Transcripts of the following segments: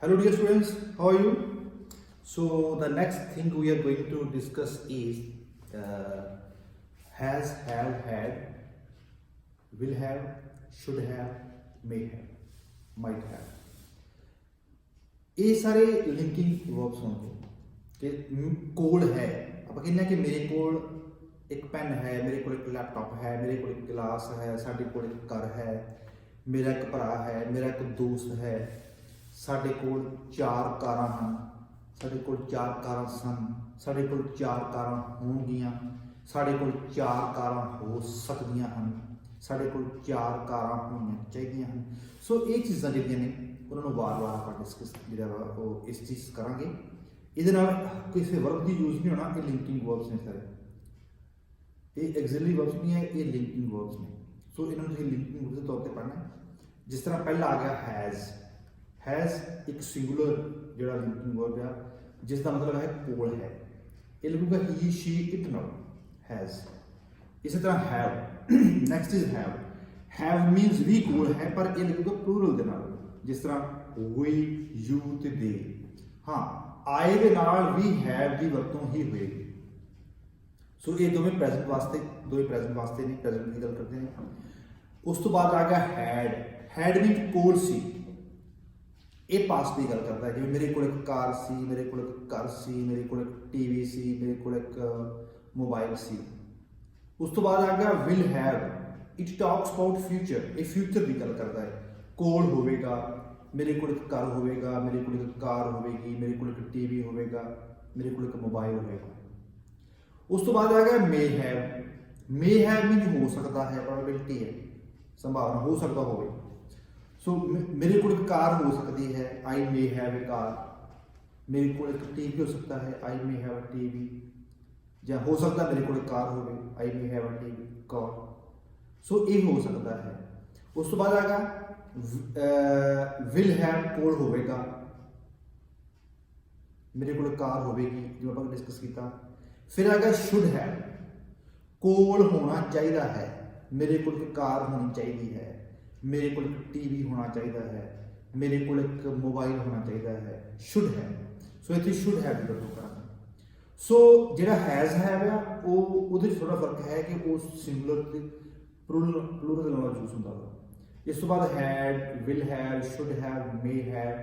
Hello dear students, how are you? So the next thing we are going to discuss is has, have, had, will have, should have, may have, might have. ਇਹ ਸਾਰੇ linking verbs ਹੋਣਗੇ ਕਿ ਕੋਲ ਹੈ ਆਪਾਂ ਕਹਿੰਦੇ ਹਾਂ ਕਿ ਮੇਰੇ ਕੋਲ ਇੱਕ ਪੈਨ ਹੈ, ਮੇਰੇ ਕੋਲ ਇੱਕ ਲੈਪਟਾਪ ਹੈ, ਮੇਰੇ ਕੋਲ ਇੱਕ ਗਲਾਸ ਹੈ, ਸਾਡੇ ਕੋਲ ਇੱਕ ਘਰ ਹੈ, ਮੇਰਾ ਇੱਕ ਭਰਾ ਹੈ, ਮੇਰਾ ਇੱਕ ਦੋਸਤ ਹੈ, ਸਾਡੇ ਕੋਲ 4 ਕਾਰਾਂ ਹਨ, ਸਾਡੇ ਕੋਲ 4 ਕਾਰਾਂ ਸਨ, ਸਾਡੇ ਕੋਲ 4 ਕਾਰਾਂ ਹੋਣਗੀਆਂ, ਸਾਡੇ ਕੋਲ 4 ਕਾਰਾਂ ਹੋ ਸਕਦੀਆਂ ਹਨ, ਸਾਡੇ ਕੋਲ 4 ਕਾਰਾਂ ਹੋਣੀਆਂ ਚਾਹੀਦੀਆਂ ਹਨ। ਸੋ ਇਹ ਚੀਜ਼ਾਂ ਜਿਹੜੀਆਂ ਨੇ ਉਹਨਾਂ ਨੂੰ ਵਾਰ-ਵਾਰ ਆਪਾਂ ਡਿਸਕਸ ਜਿਹੜਾ ਵਾ ਉਹ ਇਸ ਚੀਜ਼ ਕਰਾਂਗੇ। ਇਹਦੇ ਨਾਲ ਕਿਸੇ ਵਰਬ ਦੀ ਯੂਜ਼ ਨਹੀਂ ਹੋਣਾ, ਇਹ ਲਿੰਕਿੰਗ ਵਰਬਸ ਨੇ ਸਾਰੇ, ਇਹ ਐਗਜ਼ਿਲਰੀ ਵਰਬਸ ਨਹੀਂ ਹੈ, ਇਹ ਲਿੰਕਿੰਗ ਵਰਬਸ ਨੇ। ਸੋ ਇਹਨਾਂ ਨੂੰ ਤੁਸੀਂ ਲਿੰਕਿੰਗ ਵਰਬਸ ਦੇ ਤੌਰ ਤੇ ਪੜ੍ਹਨਾ। ਜਿਸ ਤਰ੍ਹਾਂ ਪਹਿਲਾ ਆ ਗਿਆ हैज़ एक सिंगुलर जोड़ा लिंकिंग वर्ब है जिसका मतलब है कोल है, ये लिखूंगा ही शी इट नाल हैज़। इसी तरह have, next is have means भी कोल है पर ये लिखूंगा प्लूरल के नाल, जिस तरह वी यू ते दे। हाँ आए दे नाल भी हैव की वरतों ही होएगी। सो ये दोवें प्रेजेंट वास्ते, दोवें प्रेजेंट वास्ते नहीं, प्रेजेंट की गल करते हैं। उस तो बाद आ गया हैड मीन कोल सी, ये पास्ट की गल करता है कि मेरे को एक कार सी, मेरे को एक घर सी, मेरे को एक टीवी सी, मेरे को एक मोबाइल सी। उस तो बाद आ गया will have, it talks about future, ये फ्यूचर की गल करता है। कोल होवेगा, मेरे को एक घर होवेगा, मेरे को एक कार होवेगी, मेरे को एक टीवी होवेगा, मेरे को एक मोबाइल होवेगा। उस तो बाद आ गया मे हैव मीन हो सकता है, प्रोबेबिलिटी है, संभावना हो सकता होवे। सो मेरे को एक कार हो सकती है, आई मे हैव ए कार। मेरे को एक टीवी हो सकता है, आई मे हैव अ टीवी। या हो सकता है मेरे को एक कार होवे, I may have a TV car. So ये हो सकता है। उस तो बाद आएगा विल हैव कोल होवेगा, मेरे को एक कार होवेगी जो आप डिस्कस किया। फिर आएगा शुड हैव, कोल होना चाहिए है, मेरे को एक कार होनी चाहिए है, मेरे को एक टीवी होना चाहिए है, मेरे को एक मोबाइल होना चाहिए है। शुड है, सो इतने शुड हैव की गल करांगे। सो जिहड़ा हैज़ हैव आ वो थोड़ा फर्क है कि वो सिंगुलर ते प्लूरल नाल यूज हुंदा वा। इस तो बाद had, will have, should have, may have,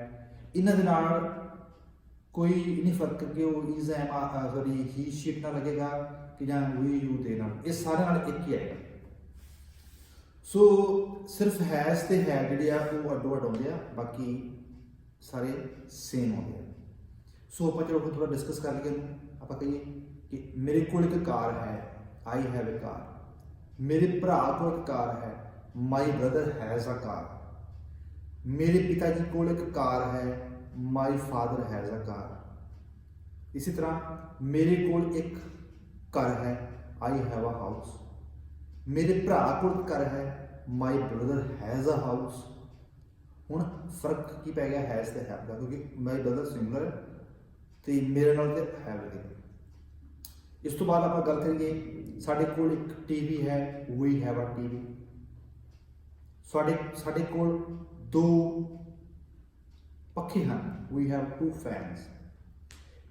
इन्हां दे नाल कोई नहीं फर्क कि वो is am sorry he sheet ना लगेगा कि जां वी यू दे नाल, ये सारे नाल एक ही आएगा। सो सिर्फ हैज़ ते हैव जिहड़े आ वो अड्डो अड्ड आउंदे आ, बाकी सारे सेम आउंदे आ। सो आपां चलो थोड़ा डिस्कस कर लईए। आपां कहिए कि मेरे कोल एक कार है, आई हैव ए कार। मेरे भरा कोल एक कार है, my brother has a car. मेरे पिताजी कोल एक कार है, my father has a car. इसी तरह मेरे कोल एक घर है, आई हैव अ हाउस। मेरे भरा कोल घर है, my brother has a house. हुण फर्क की पै गया हैज़ ते हैव का, क्योंकि माई ब्रदर सिंगुलर है तो मेरे नाल ते हैव है। इस तो बाद आप गल करिए साडे कोल एक टीवी है, वी हैव अ टीवी। साडे कोल 2 पखे हैं, वी हैव 2 फैंस।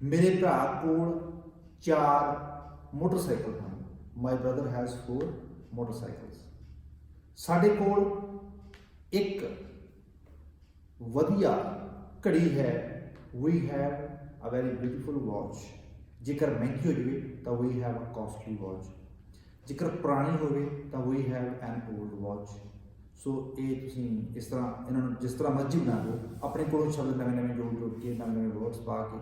मेरे भरा कोल 4 मोटरसाइकिल हैं, माई ब्रदर हैज़ 4 मोटरसाइकिल्स। साडे कोल एक वधिया घड़ी है, we have a very beautiful watch. जेकर महंगी हो जाए तो we have a costly watch, जेकर पुरानी होवे तो we have an old watch. So ये तुसीं इस तरह इन्होंने जिस तरह मर्जी बना लो, अपने कोलों शब्द नवे नवे जोड़ के नवे नवे वर्ड्स पा के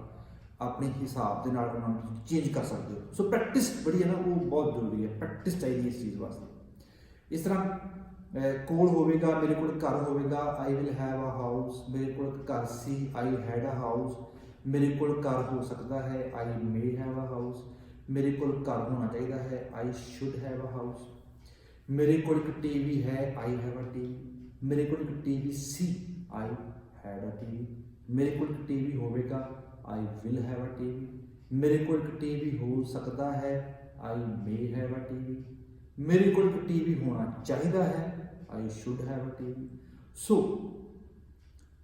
अपने हिसाब के नाल उन्होंने चेंज कर सकते हो। सो प्रैक्टिस बड़ी है ना, वो बहुत जरूरी है, प्रैक्टिस चाहिए इस चीज़ वास्ते। इस तरह कोल होवेगा, मेरे को घर होवेगा, I will have a house. मेरे को घर सी, आई हैड अ हाउस। मेरे को घर हो सकता है, आई मे हैव अ हाउस। मेरे को घर होना चाहिए है, I should have a house. मेरे को एक टीवी है, आई हैव अ टीवी। मेरे को एक टीवी सी, आई हैड अ टीवी। मेरे को एक टीवी होवेगा, I will have a TV. मेरे को एक टीवी हो सकता है, आई मे हैव अ टीवी। मेरे को एक टीवी होना चाहिए है, I should have a TV. So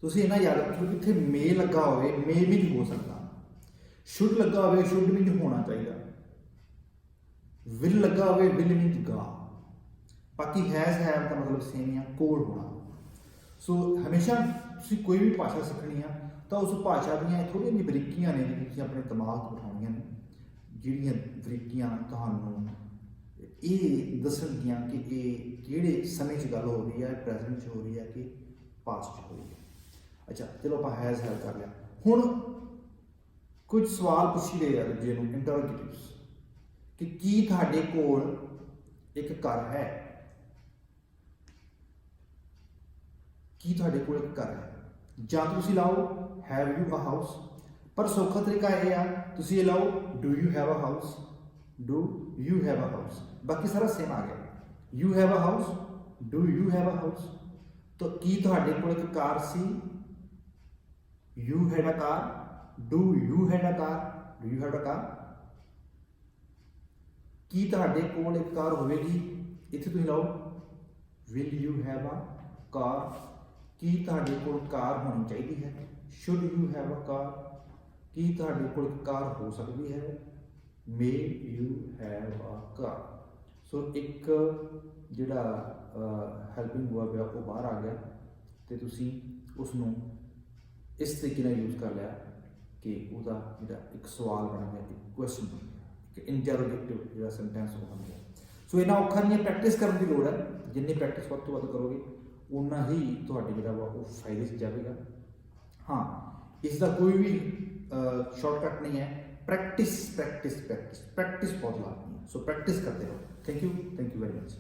ਤੁਸੀਂ ਇਹਨਾਂ ਯਾਦ ਰੱਖੋ ਕਿ ਇੱਥੇ ਮੇ ਲੱਗਾ ਹੋਵੇ ਮੇ ਵੀ ਨਹੀਂ ਹੋ ਸਕਦਾ, ਸ਼ੁੱਡ ਲੱਗਾ ਹੋਵੇ ਸ਼ੁੱਡ ਵੀ ਨਹੀਂ ਹੋਣਾ ਚਾਹੀਦਾ, ਵਿਲ ਲੱਗਾ ਹੋਵੇ ਵਿਲ ਮੀਨਸ ਗਾ, ਬਾਕੀ ਹੈਜ਼ ਹੈਵ ਦਾ ਮਤਲਬ ਸੇਮ ਆ, ਕੋਲ ਹੋਣਾ। ਸੋ ਹਮੇਸ਼ਾ ਤੁਸੀਂ ਕੋਈ ਵੀ ਭਾਸ਼ਾ ਸਿੱਖਣੀ ਆ ਤਾਂ ਉਸ ਭਾਸ਼ਾ ਦੀਆਂ ਥੋੜ੍ਹੀਆਂ ਜਿਹੀਆਂ ਬਰੀਕੀਆਂ ਨੇ ਜਿਹੜੀਆਂ ਤੁਸੀਂ ਆਪਣੇ ਦਿਮਾਗ 'ਚ ਬਿਠਾਉਣੀਆਂ ਨੇ, ਜਿਹੜੀਆਂ ਬਰੀਕੀਆਂ ਤੁਹਾਨੂੰ ਇਹ ਦੱਸਣਗੀਆਂ ਕਿ ਇਹ ਕਿਹੜੇ ਸਮੇਂ 'ਚ ਗੱਲ ਹੋ ਰਹੀ ਹੈ, ਪ੍ਰੈਜ਼ੈਂਟ 'ਚ ਹੋ ਰਹੀ ਹੈ ਕਿ ਪਾਸਟ 'ਚ ਹੋ ਰਹੀ ਹੈ। ਅੱਛਾ ਚਲੋ ਆਪਾਂ ਹੈਜ਼ ਹੈਵ ਕਰ ਲਿਆ। ਹੁਣ ਕੁਝ ਸਵਾਲ ਪੁੱਛੀ ਗਏ ਆ ਜਿਹਨੂੰ ਇੰਟਰੋਗੇਟਿਵਸ ਕਿ ਕੀ ਤੁਹਾਡੇ ਕੋਲ ਇੱਕ ਘਰ ਹੈ, ਕੀ ਤੁਹਾਡੇ ਕੋਲ ਇੱਕ ਘਰ ਹੈ, ਜਾਂ ਤੁਸੀਂ ਲਾਓ ਹੈਵ ਯੂ ਅ ਹਾਊਸ, ਪਰ ਸੌਖਾ ਤਰੀਕਾ ਇਹ ਆ ਤੁਸੀਂ ਇਹ ਲਾਓ do you have a house, do you have a house, ਬਾਕੀ ਸਾਰਾ ਸੇਮ ਆ ਗਿਆ। You have a house, do you have a house, ਤਾਂ ਕੀ ਤੁਹਾਡੇ ਕੋਲ ਇੱਕ ਕਾਰ ਸੀ, you had a car, do you had a car, do you had a car. ਕੀ ਤੁਹਾਡੇ ਕੋਲ ਇੱਕ ਕਾਰ ਹੋਵੇਗੀ, ਇੱਥੇ ਤੁਸੀਂ ਲਾਓ will you have a car, ਕੀ ਤੁਹਾਡੇ ਕੋਲ ਕਾਰ ਹੋਣੀ ਚਾਹੀਦੀ ਹੈ, should you have a car, ਕੀ ਤੁਹਾਡੇ ਕੋਲ ਇੱਕ ਕਾਰ ਹੋ ਸਕਦੀ ਹੈ, ਮੇ ਯੂ ਹੈਵ ਅ ਕਾਰ। ਸੋ ਇੱਕ ਜਿਹੜਾ ਹੈਲਪਿੰਗ ਵਰਬ ਹੈ ਉਹ ਬਾਹਰ ਆ ਗਿਆ ਤੇ ਤੁਸੀਂ ਉਸ ਨੂੰ ਇਸ ਤਰੀਕੇ ਨਾਲ ਯੂਜ਼ ਕਰ ਲਿਆ ਕਿ ਉਹਦਾ ਜਿਹੜਾ ਇੱਕ ਸਵਾਲ ਬਣ ਗਿਆ, ਇੱਕ ਕੁਐਸਚਨ ਬਣ ਗਿਆ, ਇੱਕ ਇੰਟਰੋਗੇਟਿਵ ਜਿਹੜਾ ਸੈਂਟੈਂਸ ਉਹ ਬਣ ਗਿਆ। ਸੋ ਇਹਨਾਂ ਔਖਾ ਨਹੀਂ ਹੈ, ਪ੍ਰੈਕਟਿਸ ਕਰਨ ਦੀ ਲੋੜ ਹੈ। ਜਿੰਨੀ ਪ੍ਰੈਕਟਿਸ ਵੱਧ ਤੋਂ ਵੱਧ ਕਰੋਗੇ ਉਨਾ ਹੀ ਤੁਹਾਡੇ ਜਿਹੜਾ ਵਾ ਉਹ ਫਾਇਦੇ 'ਚ ਜਾਵੇਗਾ। ਹਾਂ, ਇਸ ਦਾ ਕੋਈ ਵੀ ਸ਼ਾਰਟਕਟ ਨਹੀਂ ਹੈ, ਪ੍ਰੈਕਟਿਸ ਪ੍ਰੈਕਟਿਸ ਪ੍ਰੈਕਟਿਸ ਪ੍ਰੈਕਟਿਸ बहुत लाभनी है। सो प्रैक्टिस करते रहो। Thank you very much.